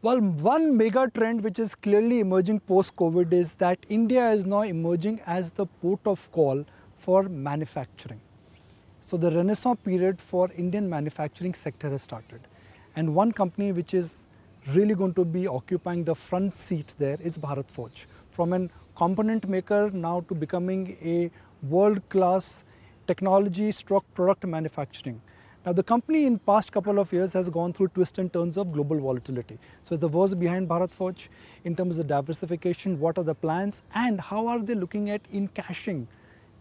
Well, one mega trend which is clearly emerging post-COVID is that India is now emerging as the port of call for manufacturing. So the renaissance period for Indian manufacturing sector has started. And one company which is really going to be occupying the front seat there is Bharat Forge. From an component maker now to becoming a world-class technology stroke product manufacturing. Now the company in past couple of years has gone through twists and turns of global volatility. So the was behind Bharat Forge in terms of diversification, what are the plans and how are they looking at in cashing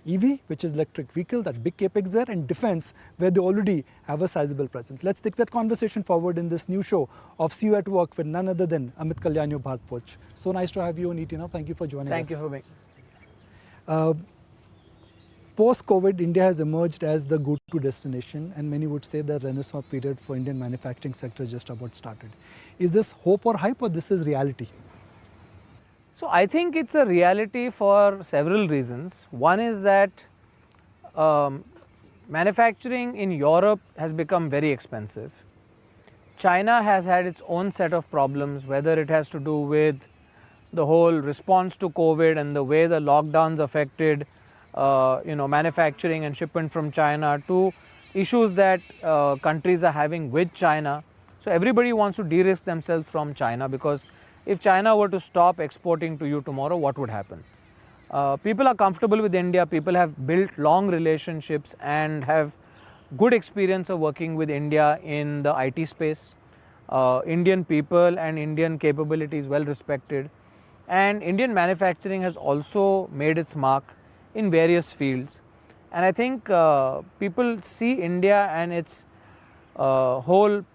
EV, which is electric vehicle, that big capex there, and defense, where they already have a sizable presence. Let's take that conversation forward in this new show of See You at Work with none other than Amit Kalyani of Bharat Forge. So nice to have you on ET Now. Thank you for joining us. Thank you for me. Post-COVID, India has emerged as the go-to destination, and many would say the renaissance period for Indian manufacturing sector just about started. Is this hope or hype, or this is reality? So I think it's a reality for several reasons. One is that manufacturing in Europe has become very expensive. China has had its own set of problems, whether it has to do with the whole response to COVID and the way the lockdowns affected manufacturing and shipment from China, to issues that countries are having with China. So everybody wants to de-risk themselves from China, because if China were to stop exporting to you tomorrow, what would happen? People are comfortable with India. People have built long relationships and have good experience of working with India in the IT space. Indian people and Indian capability is well respected. And Indian manufacturing has also made its mark in various fields. And I think people see India and its whole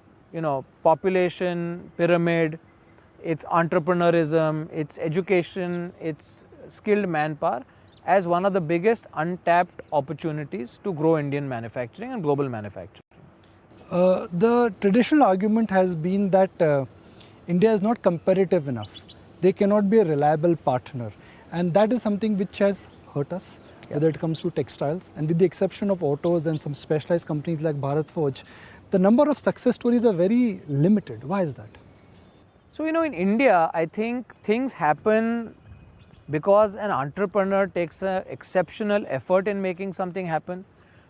population pyramid, its entrepreneurism, its education, its skilled manpower as one of the biggest untapped opportunities to grow Indian manufacturing and global manufacturing. The traditional argument has been that India is not competitive enough. They cannot be a reliable partner. And that is something which has hurt us, whether it comes to textiles. And with the exception of autos and some specialized companies like Bharat Forge, the number of success stories are very limited. Why is that? So, in India, I think things happen because an entrepreneur takes an exceptional effort in making something happen.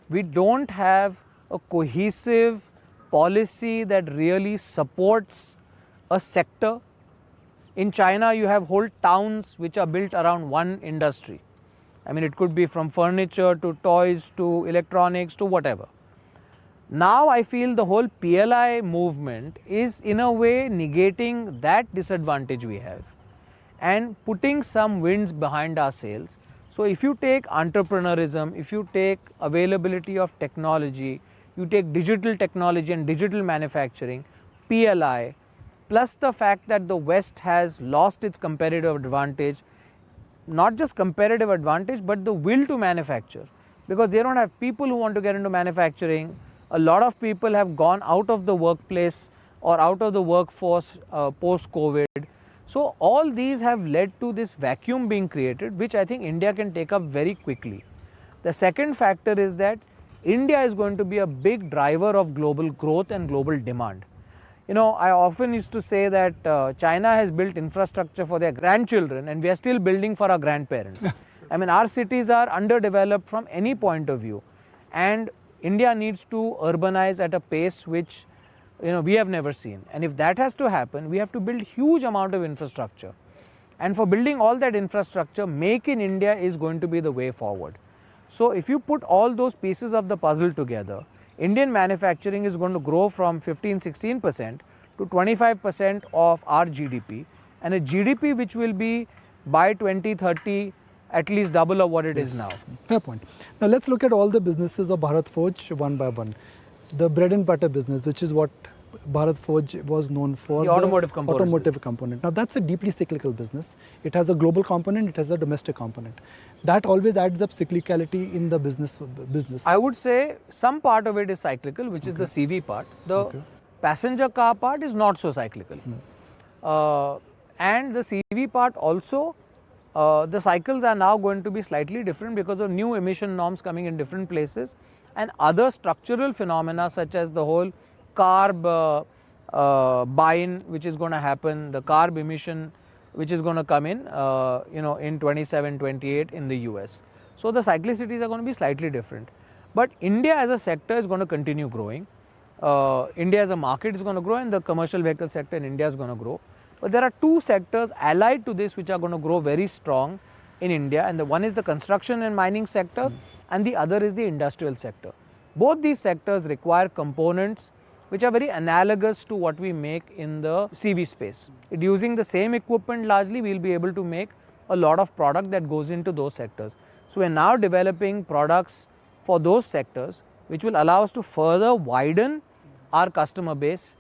We don't have a cohesive policy that really supports a sector. In China, you have whole towns which are built around one industry. I mean, it could be from furniture to toys to electronics to whatever. Now I feel the whole PLI movement is in a way negating that disadvantage we have and putting some winds behind our sails. So if you take entrepreneurism, if you take availability of technology, you take digital technology and digital manufacturing, PLI, plus the fact that the West has lost its competitive advantage, not just competitive advantage, but the will to manufacture, because they don't have people who want to get into manufacturing. A lot of people have gone out of the workplace or out of the workforce post-COVID. So all these have led to this vacuum being created, which I think India can take up very quickly. The second factor is that India is going to be a big driver of global growth and global demand. I often used to say that China has built infrastructure for their grandchildren and we are still building for our grandparents. I mean, our cities are underdeveloped from any point of view. And India needs to urbanize at a pace which we have never seen. And if that has to happen, we have to build huge amount of infrastructure. And for building all that infrastructure, Make in India is going to be the way forward. So if you put all those pieces of the puzzle together, Indian manufacturing is going to grow from 15-16% to 25% of our GDP, and a GDP which will be by 2030 at least double of what it is now. Fair point. Now let's look at all the businesses of Bharat Forge one by one. The bread and butter business, which is what Bharat Forge was known for. The automotive component. Now that's a deeply cyclical business. It has a global component, it has a domestic component. That always adds up cyclicality in the business. I would say some part of it is cyclical, which is the CV part. The passenger car part is not so cyclical. And the CV part also, the cycles are now going to be slightly different because of new emission norms coming in different places and other structural phenomena such as the whole carb buy-in which is going to happen, the carb emission which is going to come in, in 27, 28 in the US. So the cyclicities are going to be slightly different. But India as a sector is going to continue growing. India as a market is going to grow, and the commercial vehicle sector in India is going to grow. But there are two sectors allied to this which are going to grow very strong in India, and the one is the construction and mining sector, and the other is the industrial sector. Both these sectors require components which are very analogous to what we make in the CV space. Using the same equipment largely, we will be able to make a lot of product that goes into those sectors. So we are now developing products for those sectors which will allow us to further widen our customer base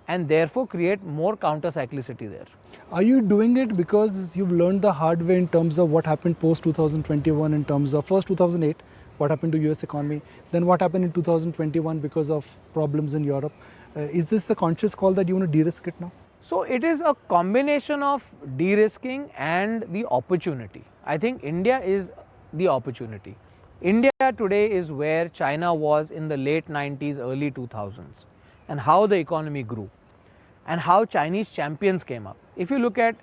and therefore create more counter cyclicity there. Are you doing it because you've learned the hard way in terms of what happened post 2021, in terms of first 2008, what happened to US economy, then what happened in 2021 because of problems in Europe? Is this the conscious call that you want to de-risk it now? So it is a combination of de-risking and the opportunity. I think India is the opportunity. India today is where China was in the late 90s, early 2000s, and how the economy grew and how Chinese champions came up. If you look at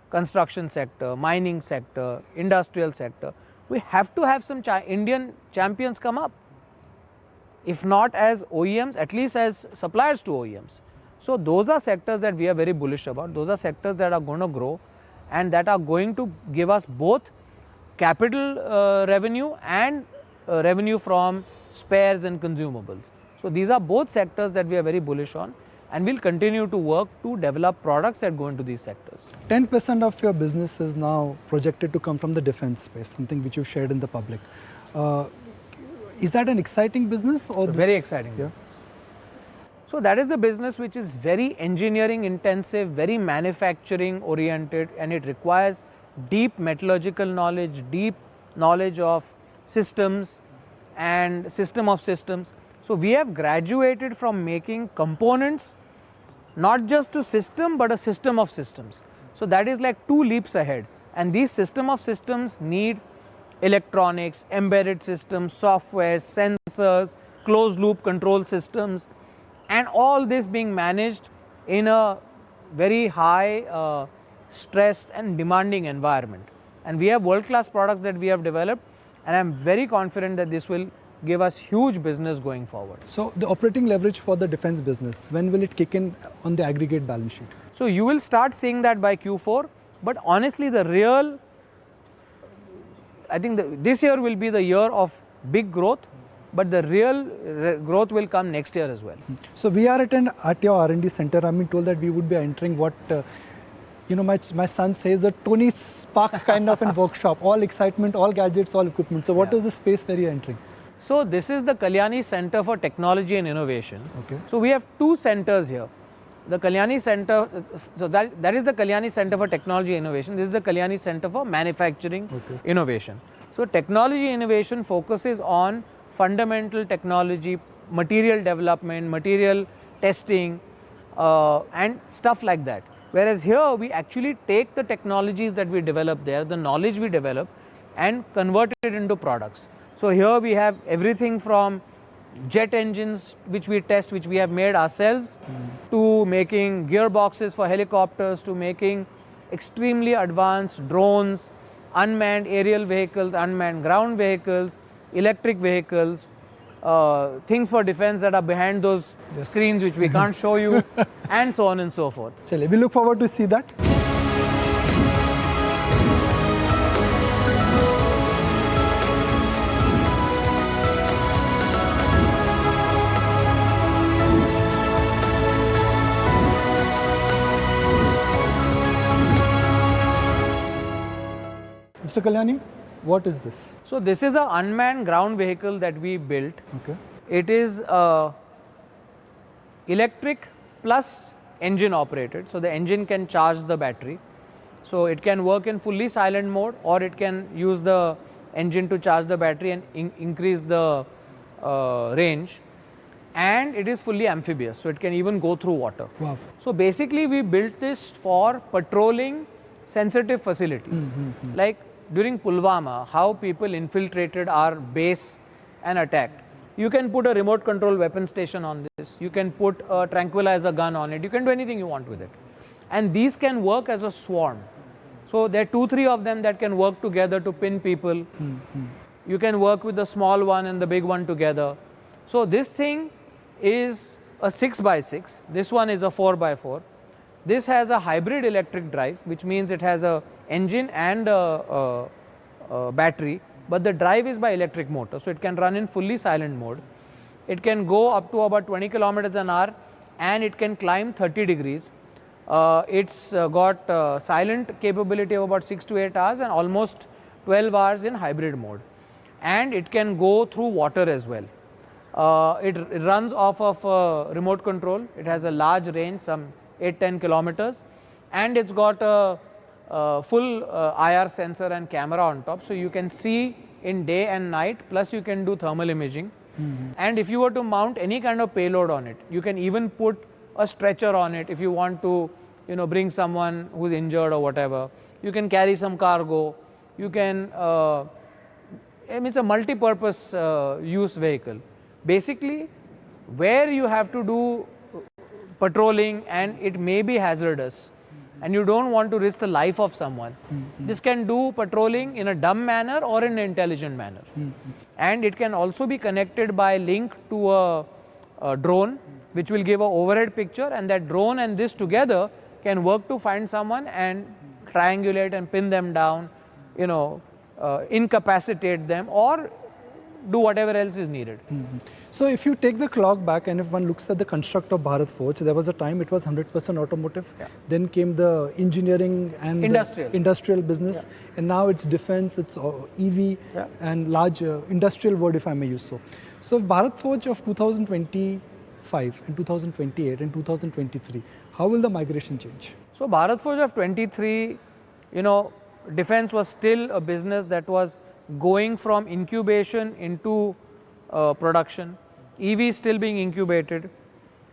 construction sector, mining sector, industrial sector, we have to have some Indian champions come up. If not as OEMs, at least as suppliers to OEMs. So those are sectors that we are very bullish about. Those are sectors that are going to grow and that are going to give us both capital revenue and revenue from spares and consumables. So these are both sectors that we are very bullish on, and we'll continue to work to develop products that go into these sectors. 10% of your business is now projected to come from the defense space, something which you've shared in the public. Is that an exciting business? Or very exciting business. So that is a business which is very engineering intensive, very manufacturing oriented, and it requires deep metallurgical knowledge, deep knowledge of systems and system of systems. So we have graduated from making components not just to system but a system of systems. So that is like 2 leaps ahead, and these system of systems need electronics, embedded systems, software, sensors, closed loop control systems, and all this being managed in a very high stressed and demanding environment. And we have world-class products that we have developed, and I am very confident that this will give us huge business going forward. So the operating leverage for the defense business, when will it kick in on the aggregate balance sheet? So you will start seeing that by Q4, but honestly the real, I think this year will be the year of big growth, but the real growth will come next year as well. So we are at your R&D center. I'm being told that we would be entering what, my son says, the Tony Stark kind of a workshop, all excitement, all gadgets, all equipment. So what is the space where you're entering? So this is the Kalyani Center for Technology and Innovation. Okay. So we have 2 centers here. The Kalyani Center, so that is the Kalyani Center for Technology and Innovation. This is the Kalyani Center for Manufacturing Innovation. So technology innovation focuses on fundamental technology, material development, material testing, and stuff like that. Whereas here we actually take the technologies that we develop there, the knowledge we develop, and convert it into products. So here we have everything from jet engines which we test, which we have made ourselves, to making gearboxes for helicopters, to making extremely advanced drones, unmanned aerial vehicles, unmanned ground vehicles, electric vehicles, things for defense that are behind those screens which we can't show you, and so on and so forth. Chale, we look forward to see that. Mr. Kalyani, what is this? So this is an unmanned ground vehicle that we built. Okay. It is electric plus engine operated. So the engine can charge the battery. So it can work in fully silent mode, or it can use the engine to charge the battery and increase the range. And it is fully amphibious, so it can even go through water. Wow. So basically we built this for patrolling sensitive facilities. Like during Pulwama, how people infiltrated our base and attacked. You can put a remote control weapon station on this. You can put a tranquilizer gun on it. You can do anything you want with it. And these can work as a swarm. So there are 2-3 of them that can work together to pin people. You can work with the small one and the big one together. So this thing is a 6x6. This one is a 4x4. This has a hybrid electric drive, which means it has a engine and a battery, but the drive is by electric motor, so it can run in fully silent mode. It can go up to about 20 kilometers an hour, and it can climb 30 degrees. It's got silent capability of about 6 to 8 hours and almost 12 hours in hybrid mode. And it can go through water as well. It runs off of remote control. It has a large range, some 8-10 kilometers, and it's got a full IR sensor and camera on top, so you can see in day and night, plus you can do thermal imaging. And if you were to mount any kind of payload on it, you can even put a stretcher on it if you want to, bring someone who's injured or whatever. You can carry some cargo. You can, it's a multi-purpose use vehicle. Basically, where you have to do patrolling and it may be hazardous and you don't want to risk the life of someone, this can do patrolling in a dumb manner or in an intelligent manner. And it can also be connected by link to a drone, which will give an overhead picture, and that drone and this together can work to find someone and triangulate and pin them down, incapacitate them, or do whatever else is needed. So if you take the clock back and if one looks at the construct of Bharat Forge, there was a time it was 100% automotive. Then came the engineering and industrial business, and now it's defense, it's EV and large industrial world, if I may use so. So Bharat Forge of 2025 and 2028 and 2023, how will the migration change? So Bharat Forge of 23, defense was still a business that was going from incubation into production. EV is still being incubated.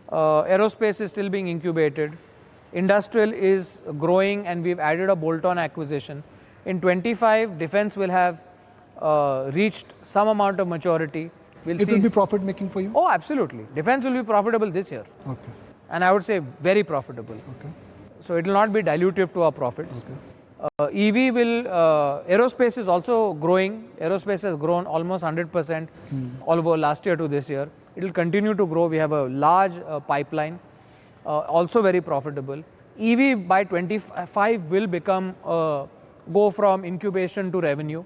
Aerospace is still being incubated. Industrial is growing, and we've added a bolt-on acquisition. In 25, defense will have reached some amount of maturity. It will be profit making for you? Oh, absolutely. Defense will be profitable this year. Okay. And I would say very profitable. Okay. So it will not be dilutive to our profits. Okay. EV will, aerospace is also growing. Aerospace has grown almost 100% all over last year to this year. It will continue to grow. We have a large pipeline, also very profitable. EV by 25 will become, go from incubation to revenue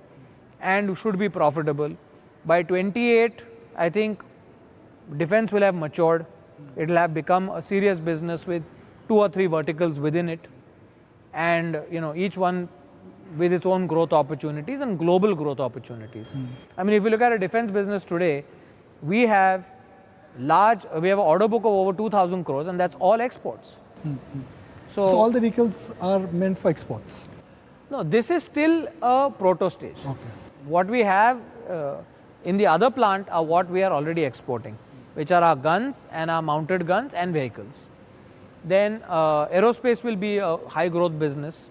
and should be profitable. By 28, I think defense will have matured. It will have become a serious business with 2 or 3 verticals within it. And each one with its own growth opportunities and global growth opportunities. I mean, if you look at a defense business today, we have we have an order book of over 2,000 crores, and that's all exports. So all the vehicles are meant for exports? No, this is still a proto stage. Okay. What we have in the other plant are what we are already exporting, which are our guns and our mounted guns and vehicles. Then aerospace will be a high growth business.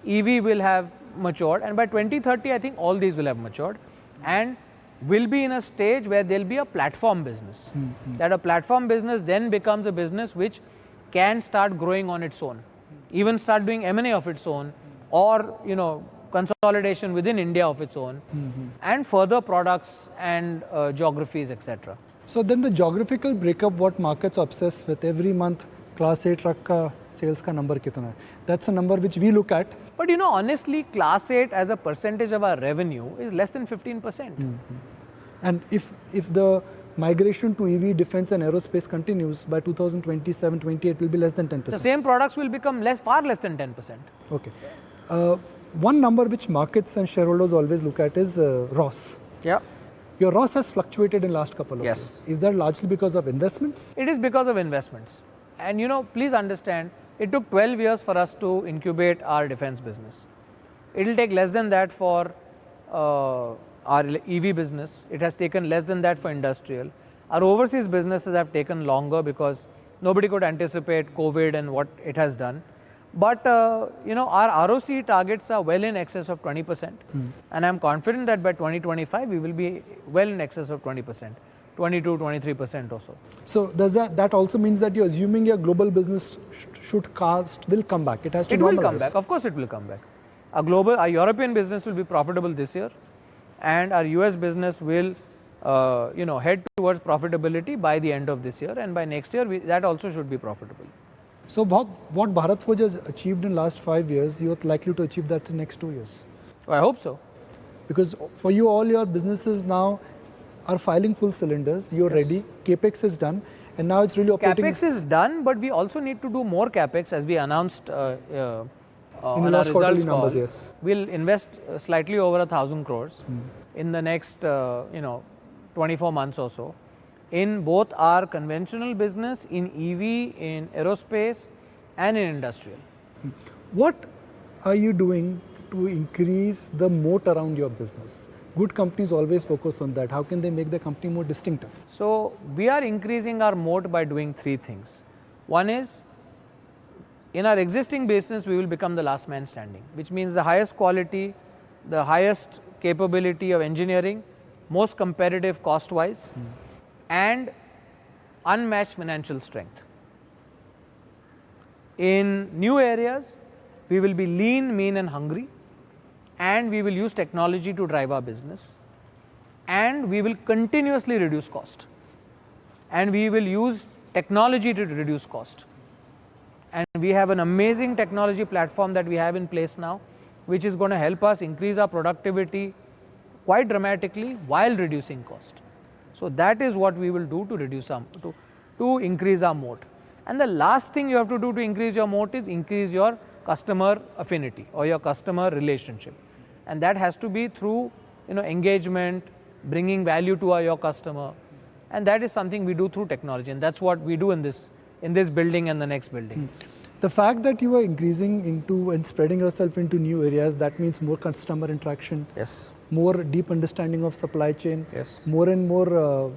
EV will have matured, and by 2030 I think all these will have matured and will be in a stage where there will be a platform business. That a platform business then becomes a business which can start growing on its own, even start doing M&A of its own, or consolidation within India of its own, and further products and geographies, etc. So then the geographical breakup, what markets are obsessed with every month, Class A truck ka sales ka number kitna hai? That's a number which we look at. But honestly, Class 8 as a percentage of our revenue is less than 15%. And if the migration to EV, defense and aerospace continues, by 2027-28 it will be less than 10%. The same products will become far less than 10%. Okay. One number which markets and shareholders always look at is ROS. Yeah. Your ROS has fluctuated in last couple of years. Is that largely because of investments? It is because of investments. And please understand, it took 12 years for us to incubate our defense business. It will take less than that for our EV business. It has taken less than that for industrial. Our overseas businesses have taken longer because nobody could anticipate COVID and what it has done. But our ROC targets are well in excess of 20%. And I'm confident that by 2025 we will be well in excess of 20%. 22-23% or so. So does that also means that you're assuming your global business will come back? It has to It will normalize. come back. Of course, it will come back. Our European business will be profitable this year, and our US business will, head towards profitability by the end of this year, and by next year that also should be profitable. So what Bharat Forge has achieved in last 5 years, you're likely to achieve that in next 2 years. I hope so. Because for you, all your businesses now are filing full cylinders. You're ready. Capex is done, and now it's really operating. Capex is done, but we also need to do more capex, as we announced in the on our last quarterly results call. numbers. Yes. We'll invest slightly over 1,000 crores in the next 24 months or so in both our conventional business, in EV, in aerospace, and in industrial. What are you doing to increase the moat around your business? Good companies always focus on that. How can they make the company more distinctive? So we are increasing our moat by doing 3 things. One is, in our existing business, we will become the last man standing, which means the highest quality, the highest capability of engineering, most competitive cost-wise, and unmatched financial strength. In new areas, we will be lean, mean, and hungry, and we will use technology to drive our business, and we will continuously reduce cost, and we will use technology to reduce cost. And we have an amazing technology platform that we have in place now, which is going to help us increase our productivity quite dramatically while reducing cost. So that is what we will do to reduce to increase our moat. And the last thing you have to do to increase your moat is increase your customer affinity or your customer relationship, and that has to be through engagement, bringing value to your customer, and that is something we do through technology, and that's what we do in this building and the next building. The fact that you are increasing into and spreading yourself into new areas, that means more customer interaction. Yes. More deep understanding of supply chain. Yes. More and more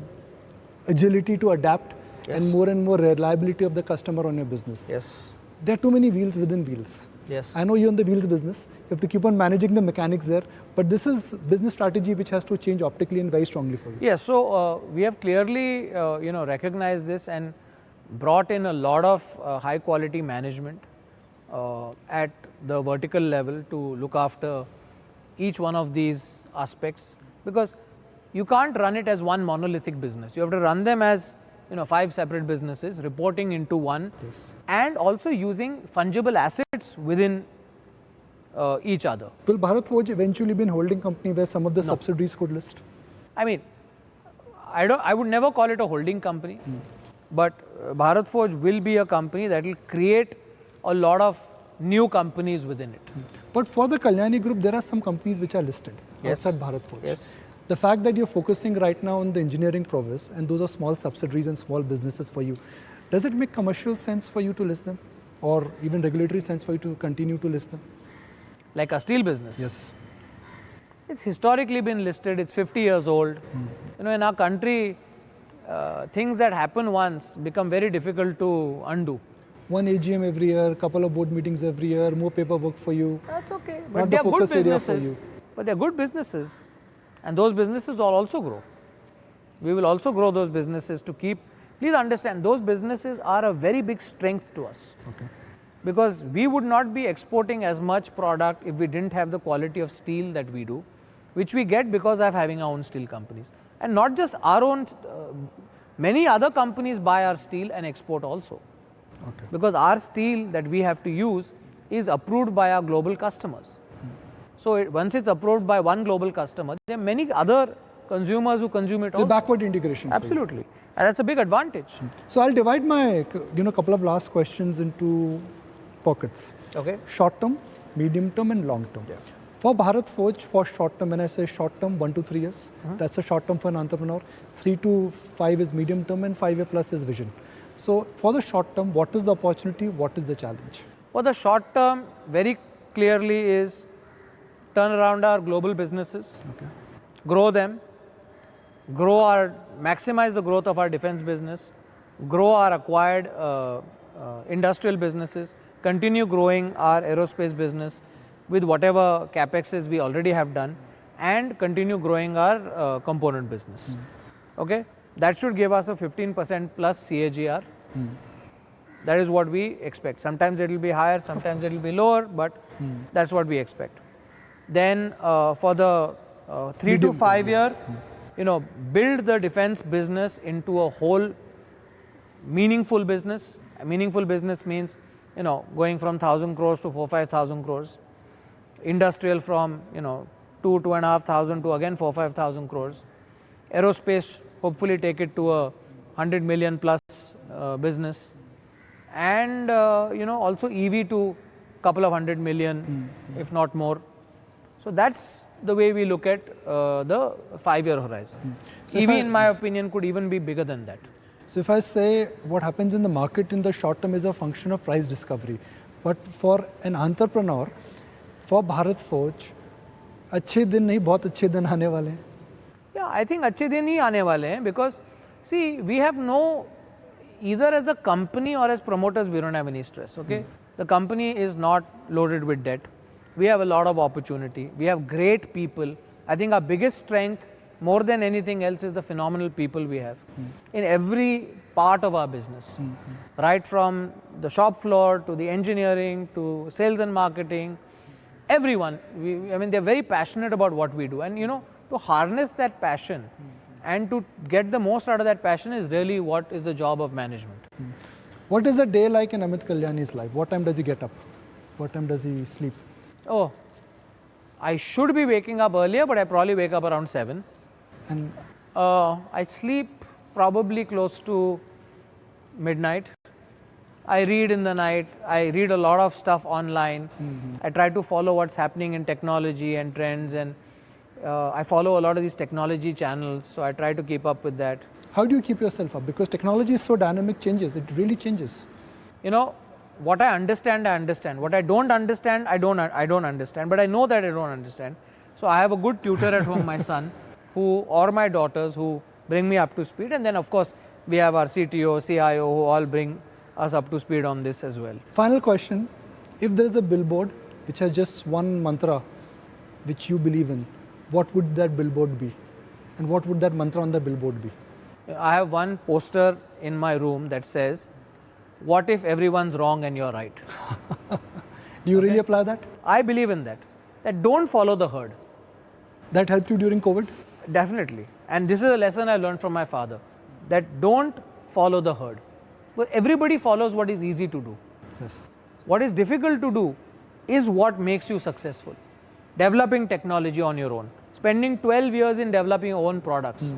agility to adapt. Yes. And more reliability of the customer on your business. Yes. There are too many wheels within wheels. Yes. I know you're in the wheels business. You have to keep on managing the mechanics there. But this is business strategy which has to change optically and very strongly for you. Yes. So we have clearly recognized this and brought in a lot of high quality management at the vertical level to look after each one of these aspects, because you can't run it as one monolithic business. You have to run them as 5 separate businesses reporting into one. Yes. And also using fungible assets within each other. Will Bharat Forge eventually be a holding company where some of the subsidiaries could list? I mean, I would never call it a holding company, but Bharat Forge will be a company that will create a lot of new companies within it. But for the Kalyani Group, there are some companies which are listed outside Bharat Forge. Yes. The fact that you're focusing right now on the engineering prowess, and those are small subsidiaries and small businesses for you, does it make commercial sense for you to list them, or even regulatory sense for you to continue to list them? Like a steel business? Yes. It's historically been listed, it's 50 years old. In our country, things that happen once become very difficult to undo. One AGM every year, couple of board meetings every year, more paperwork for you. That's okay, Not but the they are good focus area for businesses. you. But they are good businesses, and those businesses will also grow. We will also grow those businesses to keep. Please understand, those businesses are a very big strength to us. Okay. Because we would not be exporting as much product if we didn't have the quality of steel that we do, which we get because of having our own steel companies. And not just our own, many other companies buy our steel and export also. Okay. Because our steel that we have to use is approved by our global customers. So once it's approved by one global customer, there are many other consumers who consume it also. The backward integration. for you. Absolutely. And that's a big advantage. So I'll divide my couple of last questions into pockets. Okay. Short term, medium term, and long term. Yeah. For Bharat Forge, for short term, when I say short term, 1 to 3 years, that's a short term for an entrepreneur. 3 to 5 is medium term, and 5 year plus is vision. So for the short term, what is the opportunity? What is the challenge? For the short term, very clearly is turn around our global businesses, grow them, maximize the growth of our defense business, grow our acquired industrial businesses, continue growing our aerospace business with whatever capexes we already have done, and continue growing our component business. Okay. That should give us a 15% plus CAGR. That is what we expect. Sometimes it will be higher, sometimes it will be lower, but that's what we expect. Then for the 3 to 5 year, build the defense business into a whole meaningful business. A meaningful business means, going from 1,000 crores to 4-5,000 crores. Industrial from, 2,500 to again 4-5,000 crores. Aerospace, hopefully take it to a 100 million plus business. And, also EV to couple of 100 million, if not more. So that's the way we look at the 5-year horizon. So EV, in my opinion, could even be bigger than that. So if I say what happens in the market in the short term is a function of price discovery, but for an entrepreneur, for Bharat Forge, अच्छे दिन नहीं बहुत अच्छे दिन आने वाले हैं. Yeah, I think अच्छे दिन ही आने वाले हैं, because see, we have no, either as a company or as promoters, we don't have any stress. Okay, the company is not loaded with debt. We have a lot of opportunity. We have great people. I think our biggest strength, more than anything else, is the phenomenal people we have in every part of our business, right from the shop floor to the engineering to sales and marketing. Everyone, they're very passionate about what we do, and to harness that passion and to get the most out of that passion is really what is the job of management. What is a day like in Amit Kalyani's life? What time does he get up? What time does he sleep? Oh, I should be waking up earlier, but I probably wake up around 7. And I sleep probably close to midnight. I read in the night. I read a lot of stuff online. I try to follow what's happening in technology and trends, and I follow a lot of these technology channels, so I try to keep up with that. How do you keep yourself up? Because technology is so dynamic, changes. It really changes. What I understand, I understand. What I don't understand, I don't understand. But I know that I don't understand. So I have a good tutor at home, my son, or my daughters, who bring me up to speed. And then, of course, we have our CTO, CIO, who all bring us up to speed on this as well. Final question. If there is a billboard which has just one mantra which you believe in, what would that billboard be? And what would that mantra on the billboard be? I have one poster in my room that says, "What if everyone's wrong and you're right?" Do you really apply that? I believe in that. That don't follow the herd. That helped you during COVID? Definitely. And this is a lesson I learned from my father. That don't follow the herd. But everybody follows what is easy to do. Yes. What is difficult to do is what makes you successful. Developing technology on your own. Spending 12 years in developing your own products.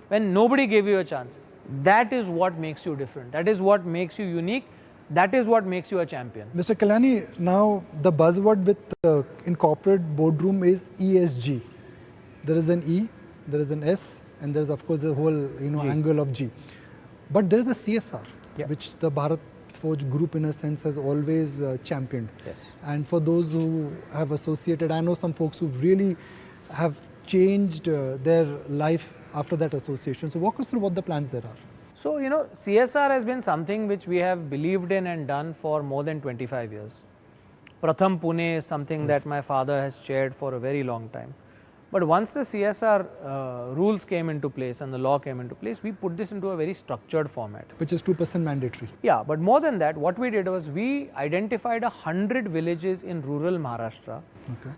When nobody gave you a chance. That is what makes you different. That is what makes you unique. That is what makes you a champion. Mr. Kalyani, now the buzzword in corporate boardroom is ESG. There is an E, there is an S, and there is of course the whole angle of G. But there is a CSR, which the Bharat Forge group in a sense has always championed. Yes. And for those who have associated, I know some folks who really have changed their life after that association. So walk us through what the plans there are. So, CSR has been something which we have believed in and done for more than 25 years. Pratham Pune is something that my father has chaired for a very long time. But once the CSR rules came into place and the law came into place, we put this into a very structured format. Which is 2% mandatory. Yeah, but more than that, what we did was we identified 100 villages in rural Maharashtra,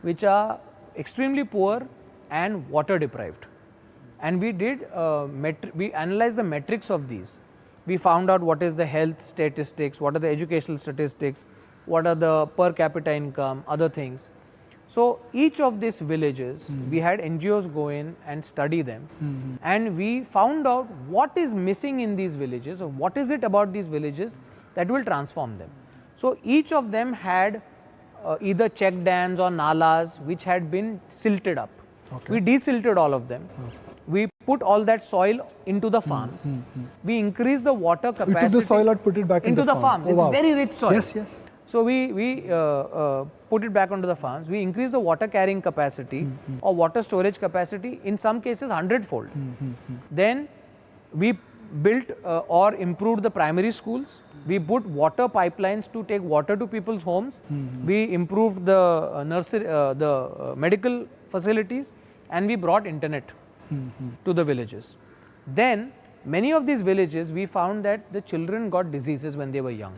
which are extremely poor and water deprived. And we did, we analyzed the metrics of these. We found out what is the health statistics, what are the educational statistics, what are the per capita income, other things. So each of these villages, we had NGOs go in and study them. And we found out what is missing in these villages, or what is it about these villages that will transform them. So each of them had either check dams or nalas which had been silted up. We desilted all of them. We put all that soil into the farms. We increased the water capacity. We took the soil out, put it back into the farms. Oh, it's very rich soil. Yes, yes. So we put it back onto the farms. We increased the water carrying capacity or water storage capacity, in some cases 100-fold. Then we built or improved the primary schools. We put water pipelines to take water to people's homes. We improved the nursery, the medical facilities, and we brought internet to the villages. Then many of these villages, we found that the children got diseases when they were young.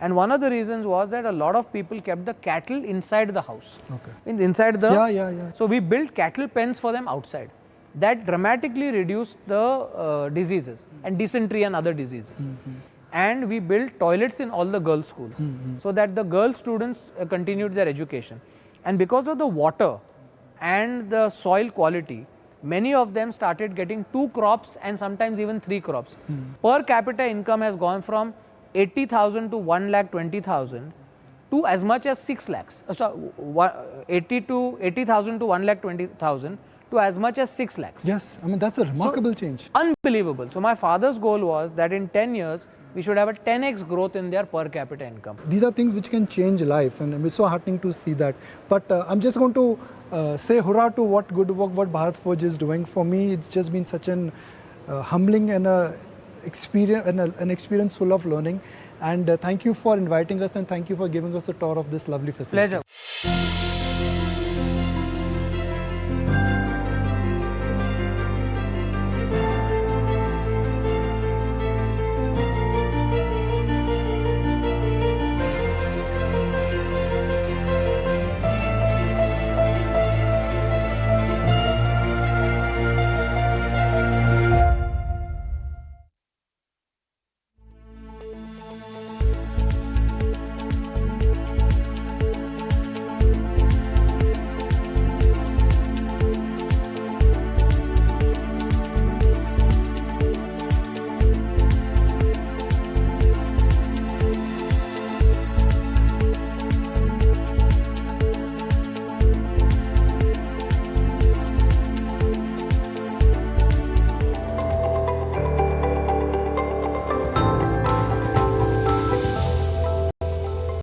And one of the reasons was that a lot of people kept the cattle inside the house. Inside the... Yeah. So we built cattle pens for them outside. That dramatically reduced the diseases and dysentery and other diseases. And we built toilets in all the girls' schools so that the girl students continued their education. And because of the water and the soil quality, many of them started getting 2 crops and sometimes even 3 crops. Per capita income has gone from 80,000 to 1,20,000 to as much as 6 lakhs. So 80,000 to 1,20,000 to as much as 6 lakhs. Yes, I mean that's a remarkable change. Unbelievable. So my father's goal was that in 10 years, we should have a 10x growth in their per capita income. These are things which can change life, and it's so heartening to see that. But I'm just going to say hurrah to what good work what Bharat Forge is doing. For me, it's just been such an humbling and an experience full of learning. And thank you for inviting us, and thank you for giving us a tour of this lovely facility. Pleasure.